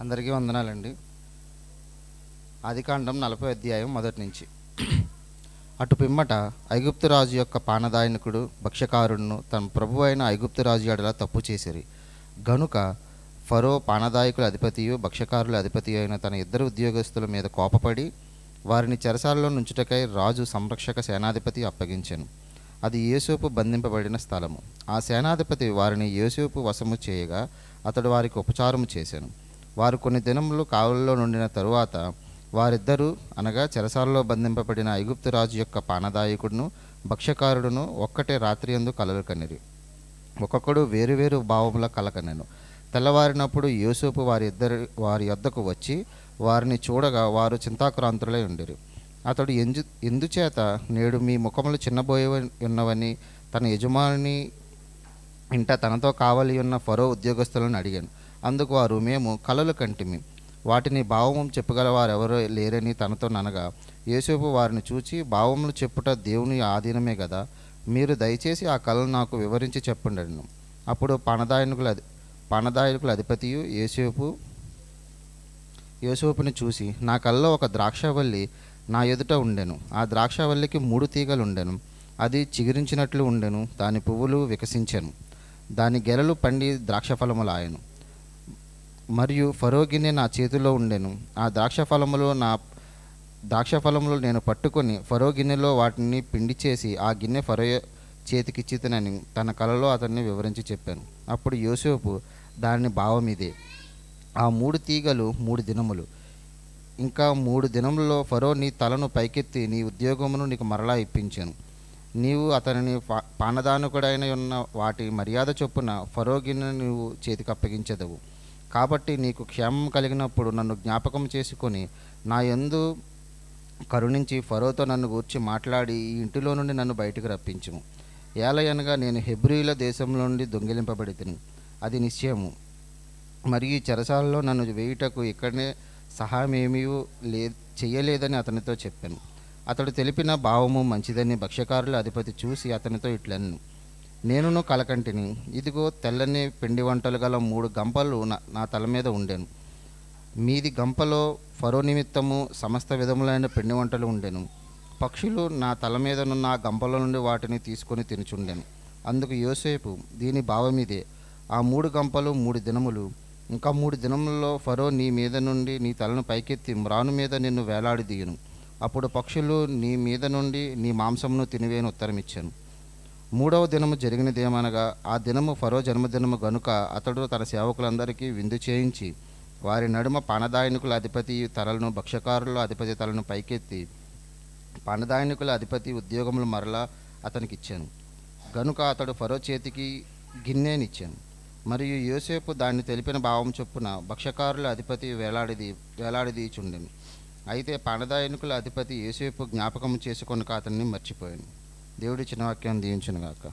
అందరికీ వందనాలండి. ఆదికాండం 40 అధ్యాయం మొదటి నుంచి. అటు పిమ్మట ఐగుప్తు రాజు యొక్క పానదాయకుడు భక్ష్యకారుడును తన ప్రభు అయిన ఐగుప్తు రాజు ఎడల తప్పు చేసిరి గనుక ఫరో పానదాయకుల అధిపతియు భక్ష్యకారుల అధిపతి అయిన తన ఇద్దరు ఉద్యోగస్తుల మీద కోపపడి వారిని చెరసాలలో నుంచుటకై రాజు సంరక్షక సేనాధిపతి అప్పగించెను. అది యోసేపు బంధింపబడిన స్థలము. ఆ సేనాధిపతి వారిని యోసేపు వశము చేయగా అతడు వారికి ఉపచారము చేశాను. వారు కొన్ని దినములు కావలిలో నుండిన తరువాత వారిద్దరూ అనగా చెరసాలలో బంధింపబడిన ఐగుప్తు రాజు యొక్క పానదాయకుడును భక్ష్యకారుడును ఒక్కటే రాత్రి యందు కలలు కనిరి. ఒక్కొక్కడు వేరువేరు భావముల కలకనెను. తెల్లవారినప్పుడు యోసేపు వారి యొద్దకు వచ్చి వారిని చూడగా వారు చింతాక్రాంతులై ఉండిరి. అతడు ఎందుచేత నేడు మీ ముఖములు చిన్నబోయి ఉన్నవని తన యజమాని ఇంట తనతో కావలి ఉన్న ఫరో ఉద్యోగస్తులను అడిగాను. అందుకు వారు, మేము కలలు కంటిమి, వాటిని భావము చెప్పగలవారెవరో లేరని తనతో ననగా, యోసేపు వారిని చూచి, భావములు చెప్పుట దేవుని ఆధీనమే కదా, మీరు దయచేసి ఆ కళను నాకు వివరించి చెప్పండి. అప్పుడు పానదాయకుల అధిపతియు యోసేపుని చూసి, నా కళ్ళలో ఒక ద్రాక్షవల్లి నా ఎదుట ఉండెను. ఆ ద్రాక్షవల్లికి 3 తీగలు ఉండెను. అది చిగురించినట్లు ఉండెను. దాని పువ్వులు వికసించెను. దాని గెలలు పండి ద్రాక్షఫలములాయెను. మరియు ఫరో గిన్నె నా చేతిలో ఉండెను. ఆ ద్రాక్షఫలములు నేను పట్టుకొని ఫరో గిన్నెలో వాటిని పిండి చేసి ఆ గిన్నె ఫరో చేతికిచ్చితనని తన కలలో అతన్ని వివరించి చెప్పాను. అప్పుడు యోసేపు, దాని భావం ఇదే, ఆ 3 తీగలు 3 దినములు, ఇంకా 3 దినములలో ఫరో నీ తలను పైకెత్తి నీ ఉద్యోగమును నీకు మరలా ఇప్పించాను. నీవు అతనిని పానదానకుడైన ఉన్న వాటి మర్యాద చొప్పున ఫరో గిన్నె నీవు చేతికి అప్పగించెదవు. కాబట్టి నీకు క్షేమం కలిగినప్పుడు నన్ను జ్ఞాపకం చేసుకొని నా యందు కరుణించి ఫరోతో నన్ను గూర్చి మాట్లాడి ఈ ఇంటిలో నుండి నన్ను బయటకు రప్పించుము. ఏలయనగా నేను హెబ్రీయుల దేశంలో నుండి దొంగిలింపబడితిని, అది నిశ్చయము. మరియు ఈ చెరసాలలో నన్ను వేయుటకు ఇక్కడనే సహాయమేమీ చెయ్యలేదని అతనితో చెప్పాను. అతడు తెలిపిన భావము మంచిదని భక్ష్యకారుల అధిపతి చూసి అతనితో ఇట్లను, నేనును కలకంటిని. ఇదిగో తెల్లని పిండి వంటలు గల 3 గంపలు నా తల మీద ఉండెను. మీది గంపలో ఫరో నిమిత్తము సమస్త విధములైన పిండి వంటలు ఉండెను. పక్షులు నా తల మీదనున్న ఆ గంపల నుండి వాటిని తీసుకొని తినుచుండెను. అందుకు యోసేపు, దీని భావమిదే, ఆ 3 గంపలు 3 దినములు, ఇంకా 3 దినములలో ఫరో నీ మీద నుండి నీ తలను పైకెత్తి మ్రాను మీద నిన్ను వేలాడదీయును. అప్పుడు పక్షులు నీ మీద నుండి నీ మాంసమును తినివేను ఉత్తరమిచ్చాను. 3వ దినము జరిగినదేమనగా, ఆ దినము ఫరో జన్మదినము గనుక అతడు తన సేవకులందరికీ విందు చేయించి వారి నడుమ పానదాయకుల అధిపతి తలను భక్ష్యకారుల అధిపతి తలను పైకెత్తి పానదాయకుల అధిపతి ఉద్యోగములు మరలా అతనికి ఇచ్చాను. గనుక అతడు ఫరో చేతికి గిన్నెనిచ్చాను. మరియు యోసేపు దాన్ని తెలిపిన భావం చొప్పున భక్ష్యకారుల అధిపతి వేలాడదీచుండెను. అయితే పానదాయకుల అధిపతి యోసేపు జ్ఞాపకం చేసుకొనక అతన్ని మర్చిపోయాను. దేవుడి చిన్న వాక్యాన్ని దీవించునుగాక.